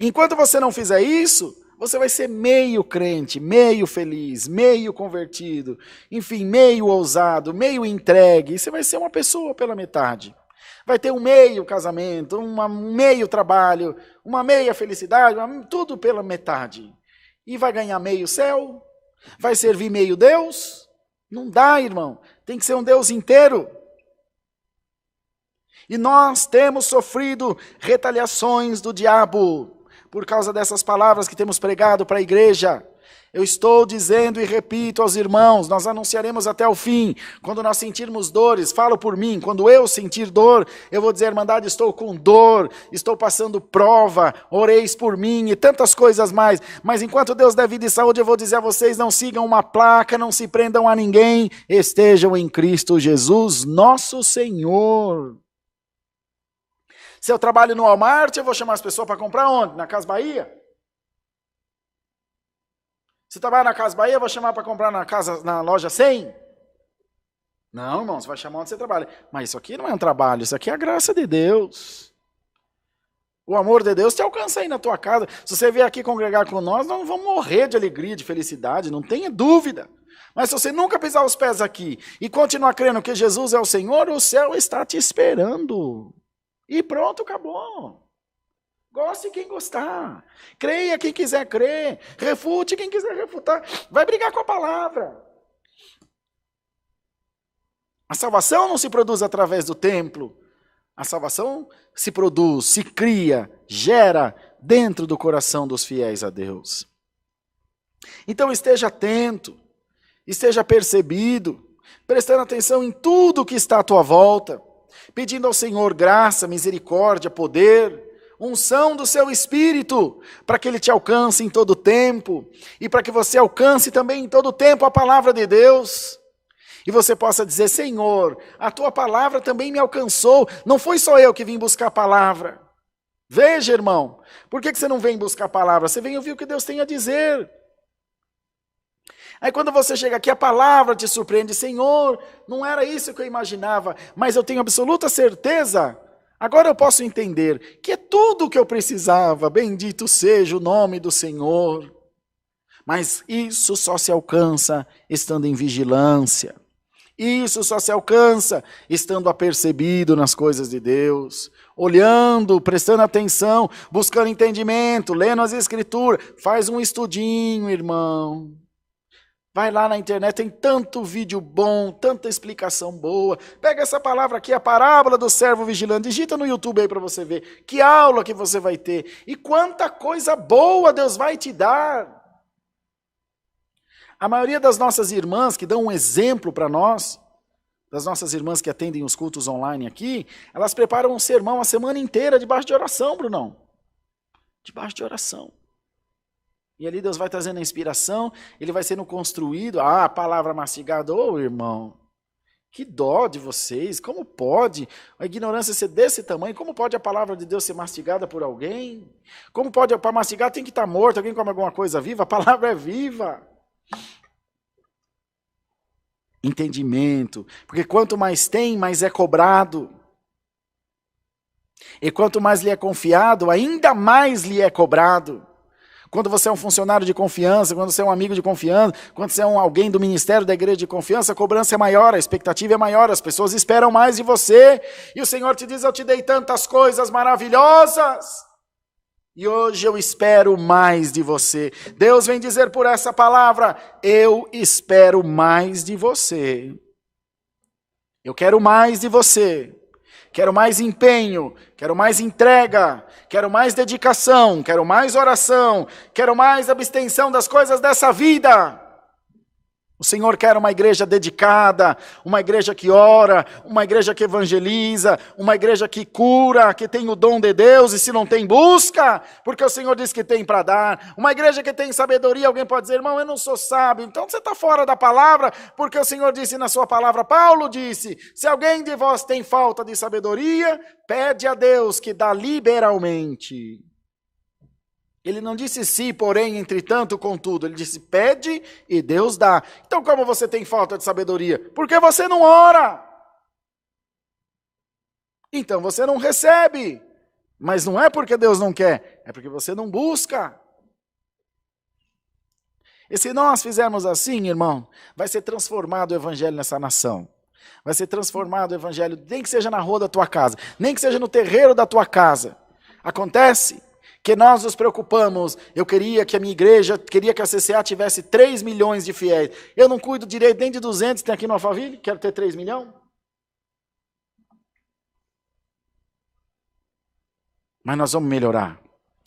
Enquanto você não fizer isso, você vai ser meio crente, meio feliz, meio convertido, enfim, meio ousado, meio entregue. E você vai ser uma pessoa pela metade. Vai ter um meio casamento, um meio trabalho, uma meia felicidade, tudo pela metade. E vai ganhar meio céu? Vai servir meio Deus? Não dá, irmão. Tem que ser um Deus inteiro. E nós temos sofrido retaliações do diabo por causa dessas palavras que temos pregado para a igreja. Eu estou dizendo e repito aos irmãos, nós anunciaremos até o fim. Quando nós sentirmos dores, falo por mim, quando eu sentir dor, eu vou dizer, irmandade, estou com dor, estou passando prova, oreis por mim e tantas coisas mais. Mas enquanto Deus der vida e saúde, eu vou dizer a vocês, não sigam uma placa, não se prendam a ninguém, estejam em Cristo Jesus, nosso Senhor. Se eu trabalho no Walmart, eu vou chamar as pessoas para comprar onde? Na Casa Bahia? Se trabalha na Casa Bahia, eu vou chamar para comprar na loja 100? Não, irmão, você vai chamar onde você trabalha. Mas isso aqui não é um trabalho, isso aqui é a graça de Deus. O amor de Deus te alcança aí na tua casa. Se você vier aqui congregar com nós vamos morrer de alegria, de felicidade, não tenha dúvida. Mas se você nunca pisar os pés aqui e continuar crendo que Jesus é o Senhor, o céu está te esperando. E pronto, acabou. Goste quem gostar. Creia quem quiser crer. Refute quem quiser refutar. Vai brigar com a palavra. A salvação não se produz através do templo. A salvação se produz, se cria, gera dentro do coração dos fiéis a Deus. Então esteja atento, esteja percebido, prestando atenção em tudo que está à tua volta. Pedindo ao Senhor graça, misericórdia, poder, unção do seu Espírito, para que Ele te alcance em todo tempo, e para que você alcance também em todo tempo a palavra de Deus, e você possa dizer, Senhor, a Tua palavra também me alcançou, não foi só eu que vim buscar a palavra. Veja, irmão, por que você não vem buscar a palavra? Você vem ouvir o que Deus tem a dizer. Aí quando você chega aqui, a palavra te surpreende, Senhor, não era isso que eu imaginava, mas eu tenho absoluta certeza, agora eu posso entender, que é tudo o que eu precisava, bendito seja o nome do Senhor. Mas isso só se alcança estando em vigilância, isso só se alcança estando apercebido nas coisas de Deus, olhando, prestando atenção, buscando entendimento, lendo as Escrituras, faz um estudinho, irmão. Vai lá na internet, tem tanto vídeo bom, tanta explicação boa. Pega essa palavra aqui, a parábola do servo vigilante, digita no YouTube aí para você ver. Que aula que você vai ter. E quanta coisa boa Deus vai te dar. A maioria das nossas irmãs que dão um exemplo para nós, das nossas irmãs que atendem os cultos online aqui, elas preparam um sermão a semana inteira debaixo de oração, Brunão. Debaixo de oração. E ali Deus vai trazendo a inspiração, ele vai sendo construído. Ah, a palavra mastigada, ô irmão, que dó de vocês, como pode a ignorância ser desse tamanho? Como pode a palavra de Deus ser mastigada por alguém? Como pode, para mastigar tem que estar morto, alguém come alguma coisa viva? A palavra é viva. Entendimento, porque quanto mais tem, mais é cobrado. E quanto mais lhe é confiado, ainda mais lhe é cobrado. Quando você é um funcionário de confiança, quando você é um amigo de confiança, quando você é alguém do ministério da igreja de confiança, a cobrança é maior, a expectativa é maior, as pessoas esperam mais de você. E o Senhor te diz, eu te dei tantas coisas maravilhosas, e hoje eu espero mais de você. Deus vem dizer por essa palavra, eu espero mais de você. Eu quero mais de você. Quero mais empenho, quero mais entrega, quero mais dedicação, quero mais oração, quero mais abstenção das coisas dessa vida. O Senhor quer uma igreja dedicada, uma igreja que ora, uma igreja que evangeliza, uma igreja que cura, que tem o dom de Deus e se não tem, busca, porque o Senhor diz que tem para dar. Uma igreja que tem sabedoria, alguém pode dizer, irmão, eu não sou sábio, então você está fora da palavra, porque o Senhor disse na sua palavra, Paulo disse, se alguém de vós tem falta de sabedoria, pede a Deus que dá liberalmente. Ele não disse sim, porém, entretanto, contudo. Ele disse pede e Deus dá. Então como você tem falta de sabedoria? Porque você não ora. Então você não recebe. Mas não é porque Deus não quer, é porque você não busca. E se nós fizermos assim, irmão, vai ser transformado o evangelho nessa nação. Vai ser transformado o evangelho, nem que seja na rua da tua casa, nem que seja no terreiro da tua casa. Acontece que nós nos preocupamos, eu queria que a minha igreja, queria que a CCA tivesse 3 milhões de fiéis. Eu não cuido direito nem de 200, tem aqui no Alphaville, quero ter 3 milhões. Mas nós vamos melhorar.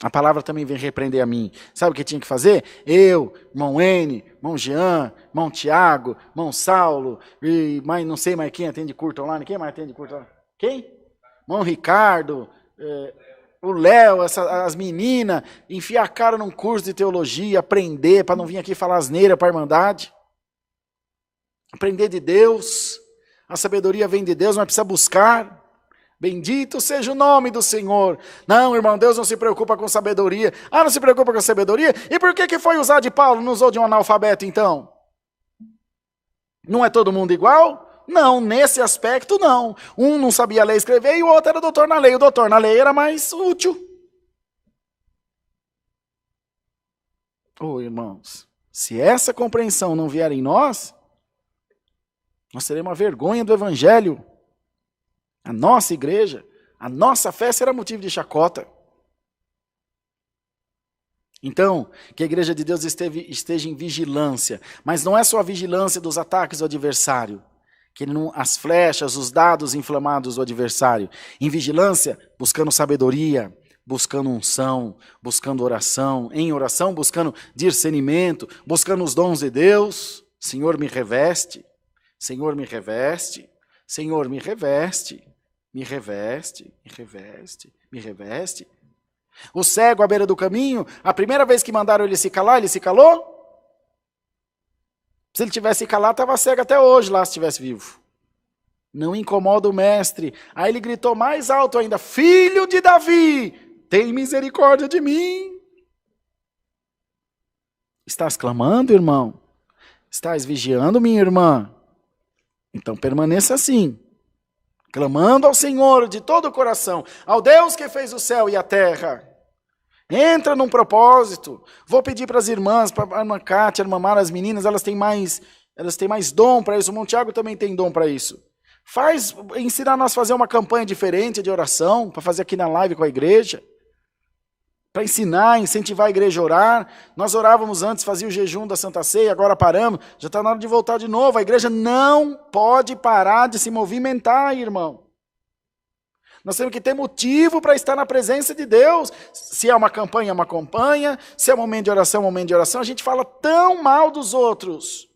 A palavra também vem repreender a mim. Sabe o que tinha que fazer? Eu, irmão N, irmão Jean, irmão Tiago, irmão Saulo, e mais, não sei mais quem atende curto online. Quem mais atende curto online? Quem? Irmão Ricardo, o Léo, as meninas, enfiar a cara num curso de teologia, aprender, para não vir aqui falar asneira para a Irmandade. Aprender de Deus. A sabedoria vem de Deus, mas precisa buscar. Bendito seja o nome do Senhor. Não, irmão, Deus não se preocupa com sabedoria. Ah, não se preocupa com sabedoria? E por que foi usar de Paulo, não usou de um analfabeto então? Não é todo mundo igual? Não, nesse aspecto não. Um não sabia ler e escrever e o outro era doutor na lei. O doutor na lei era mais útil. Oh, irmãos, se essa compreensão não vier em nós teremos uma vergonha do evangelho. A nossa igreja, a nossa fé será motivo de chacota. Então, que a igreja de Deus esteja em vigilância, mas não é só a vigilância dos ataques do adversário, que não, as flechas, os dados inflamados do adversário, em vigilância, buscando sabedoria, buscando unção, buscando oração, em oração, buscando discernimento, buscando os dons de Deus. Senhor, me reveste, Senhor, me reveste, Senhor, me reveste, me reveste, me reveste, me reveste. O cego à beira do caminho, a primeira vez que mandaram ele se calar, ele se calou? Se ele tivesse calado, estava cego até hoje lá, se estivesse vivo. Não incomoda o mestre. Aí ele gritou mais alto ainda, filho de Davi, tem misericórdia de mim. Estás clamando, irmão? Estás vigiando, minha irmã? Então permaneça assim, clamando ao Senhor de todo o coração, ao Deus que fez o céu e a terra. Entra num propósito. Vou pedir para as irmãs, para a irmã Cátia, a irmã Mara, as meninas, elas têm mais dom para isso. O Montiago também tem dom para isso. Ensinar nós a fazer uma campanha diferente de oração, para fazer aqui na live com a igreja. Para ensinar, incentivar a igreja a orar. Nós orávamos antes, fazia o jejum da Santa Ceia, agora paramos. Já está na hora de voltar de novo. A igreja não pode parar de se movimentar, irmão. Nós temos que ter motivo para estar na presença de Deus. Se é uma campanha, se é um momento de oração, momento de oração. A gente fala tão mal dos outros.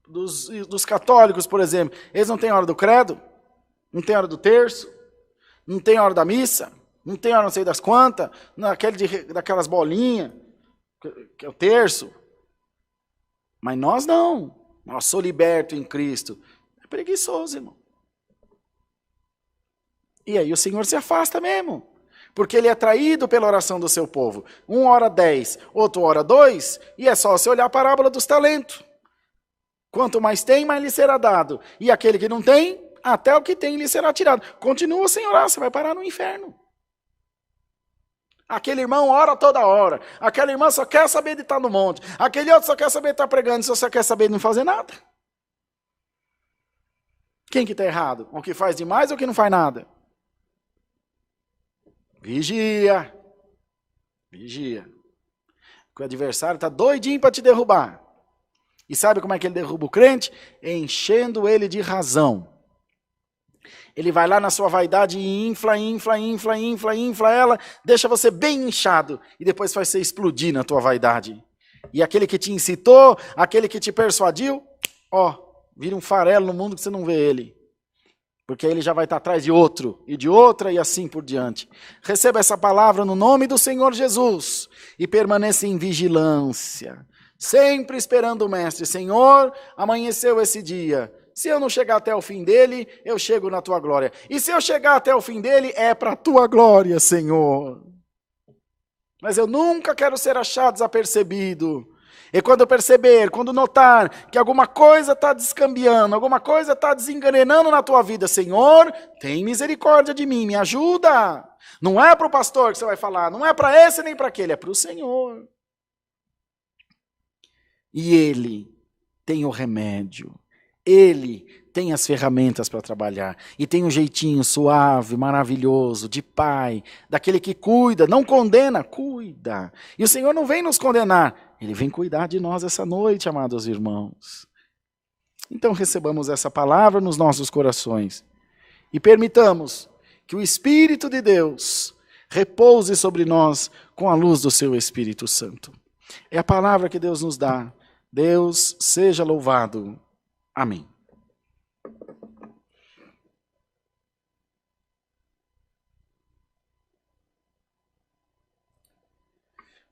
Dos católicos, por exemplo. Eles não têm hora do credo, não têm hora do terço, não têm hora da missa, Não tem hora não sei das quantas, daquelas bolinhas, que é o terço. Mas nós não. Nós sou liberto em Cristo. É preguiçoso, irmão. E aí o Senhor se afasta mesmo. Porque ele é traído pela oração do seu povo. Um ora 10, outro ora 2, e é só você olhar a parábola dos talentos. Quanto mais tem, mais lhe será dado. E aquele que não tem, até o que tem lhe será tirado. Continua sem orar, você vai parar no inferno. Aquele irmão ora toda hora. Aquela irmã só quer saber de estar no monte. Aquele outro só quer saber de estar pregando, só quer saber de não fazer nada. Quem que está errado? O que faz demais ou o que não faz nada? Vigia. Vigia. Porque o adversário está doidinho para te derrubar. E sabe como é que ele derruba o crente? Enchendo ele de razão. Ele vai lá na sua vaidade e infla ela, deixa você bem inchado, e depois faz você explodir na tua vaidade. E aquele que te incitou, aquele que te persuadiu, vira um farelo no mundo que você não vê ele. Porque aí ele já vai estar atrás de outro, e de outra, e assim por diante. Receba essa palavra no nome do Senhor Jesus, e permaneça em vigilância, sempre esperando o Mestre. Senhor, amanheceu esse dia. Se eu não chegar até o fim dele, eu chego na tua glória. E se eu chegar até o fim dele, é para a tua glória, Senhor. Mas eu nunca quero ser achado desapercebido. E quando eu perceber, quando notar que alguma coisa está descambiando, alguma coisa está desengrenando na tua vida, Senhor, tem misericórdia de mim, me ajuda. Não é para o pastor que você vai falar, não é para esse nem para aquele, é para o Senhor. E Ele tem o remédio. Ele tem as ferramentas para trabalhar. E tem um jeitinho suave, maravilhoso, de pai, daquele que cuida, não condena, cuida. E o Senhor não vem nos condenar, Ele vem cuidar de nós essa noite, amados irmãos. Então recebamos essa palavra nos nossos corações. E permitamos que o Espírito de Deus repouse sobre nós com a luz do seu Espírito Santo. É a palavra que Deus nos dá. Deus seja louvado. Amém.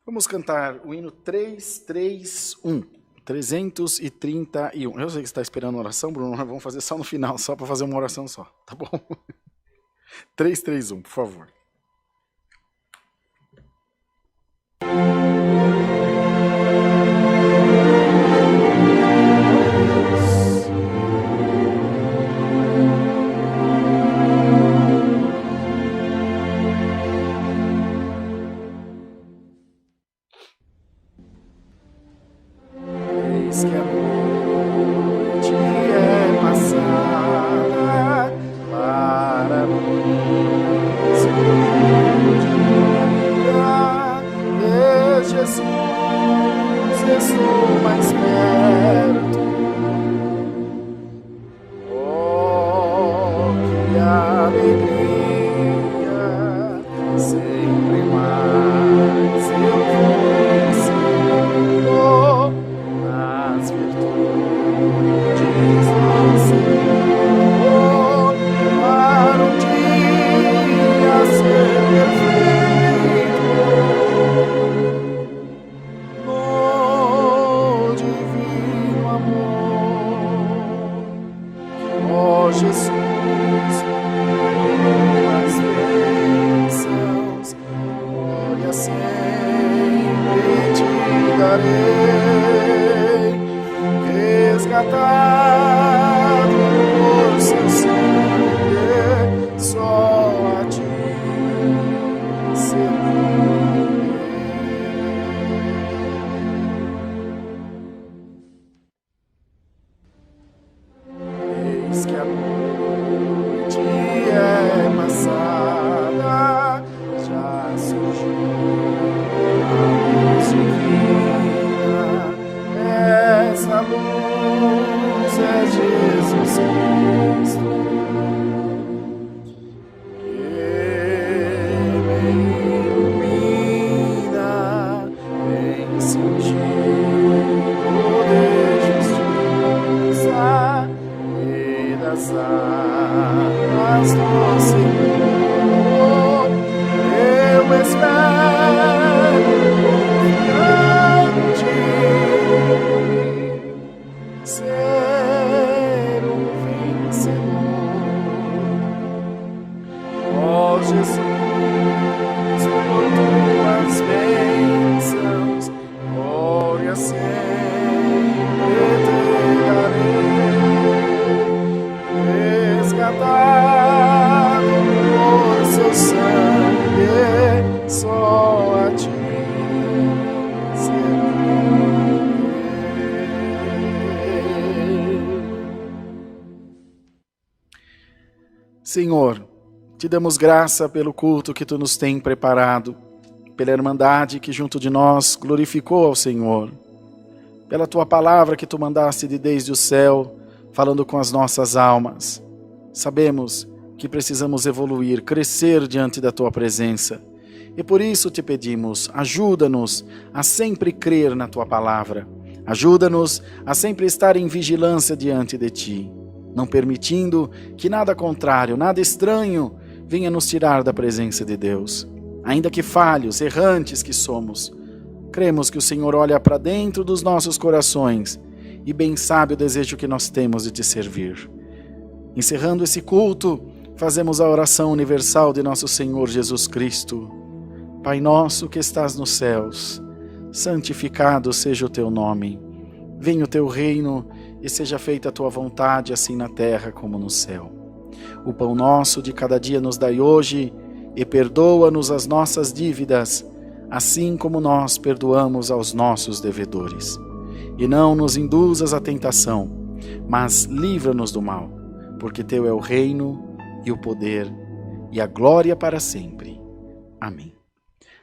Vamos cantar o hino 331. 331. Eu sei que você está esperando a oração, Bruno, mas vamos fazer só no final, só para fazer uma oração só, tá bom? 331, por favor. eu espero confiante ser um vencedor. Ó Jesus, por tuas bênçãos, glória sempre te darei, resgatado por seu sangue, só a ti servirei. Senhor, te damos graça pelo culto que tu nos tem preparado, pela irmandade que junto de nós glorificou ao Senhor, pela tua palavra que tu mandaste de desde o céu, falando com as nossas almas. Sabemos que precisamos evoluir, crescer diante da tua presença. E por isso te pedimos, ajuda-nos a sempre crer na tua palavra. Ajuda-nos a sempre estar em vigilância diante de ti, não permitindo que nada contrário, nada estranho venha nos tirar da presença de Deus. Ainda que falhos, errantes que somos, cremos que o Senhor olha para dentro dos nossos corações e bem sabe o desejo que nós temos de te servir. Encerrando esse culto, fazemos a oração universal de nosso Senhor Jesus Cristo. Pai nosso que estás nos céus, santificado seja o teu nome. Venha o teu reino e seja feita a tua vontade, assim na terra como no céu. O pão nosso de cada dia nos dai hoje, e perdoa-nos as nossas dívidas, assim como nós perdoamos aos nossos devedores. E não nos induzas à tentação, mas livra-nos do mal, porque teu é o reino e o poder e a glória para sempre. Amém.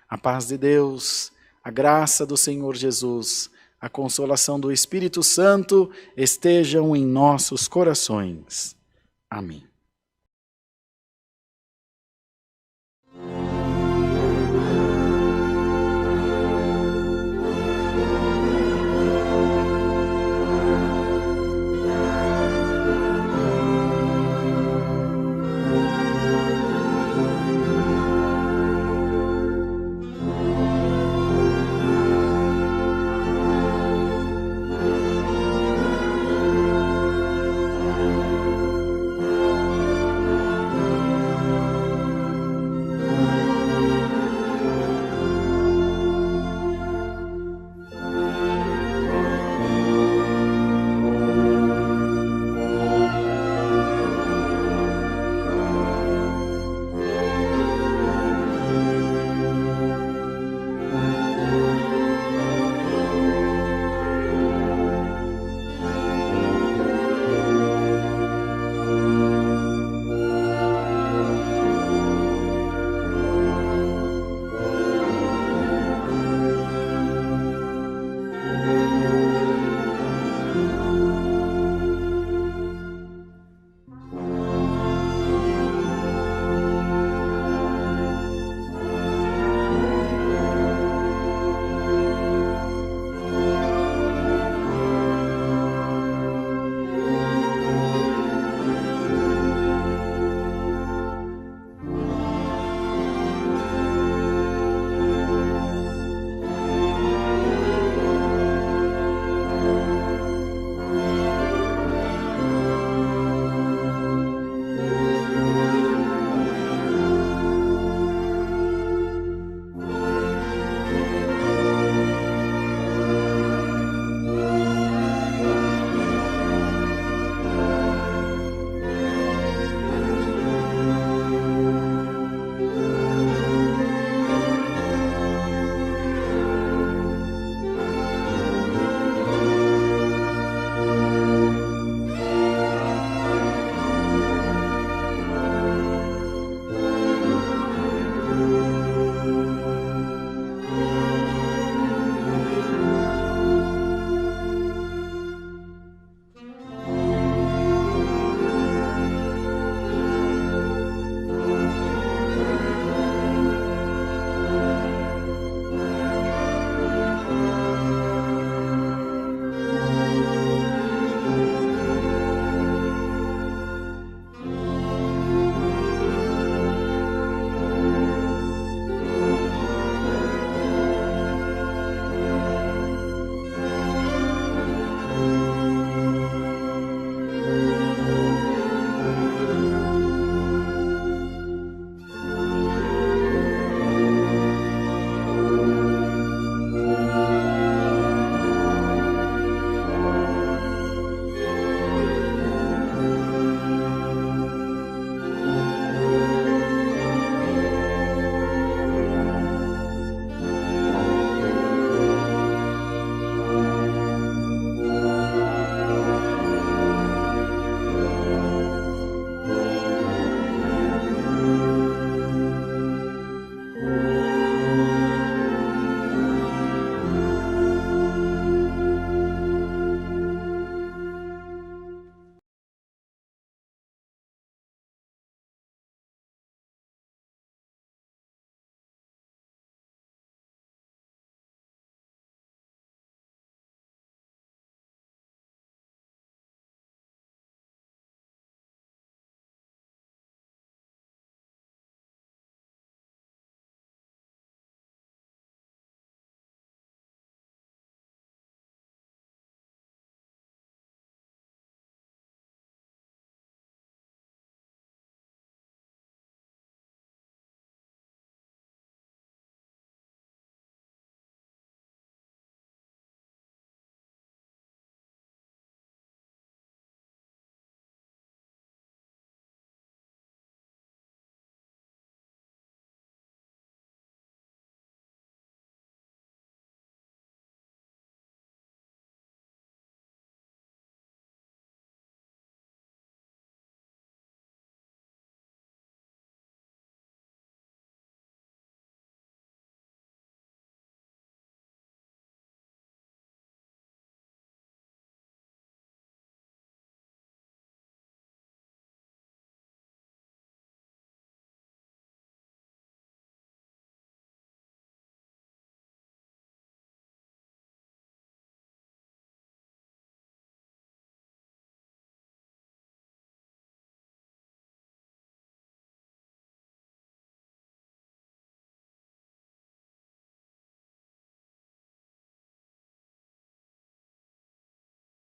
A paz de Deus, a graça do Senhor Jesus, a consolação do Espírito Santo estejam em nossos corações. Amém.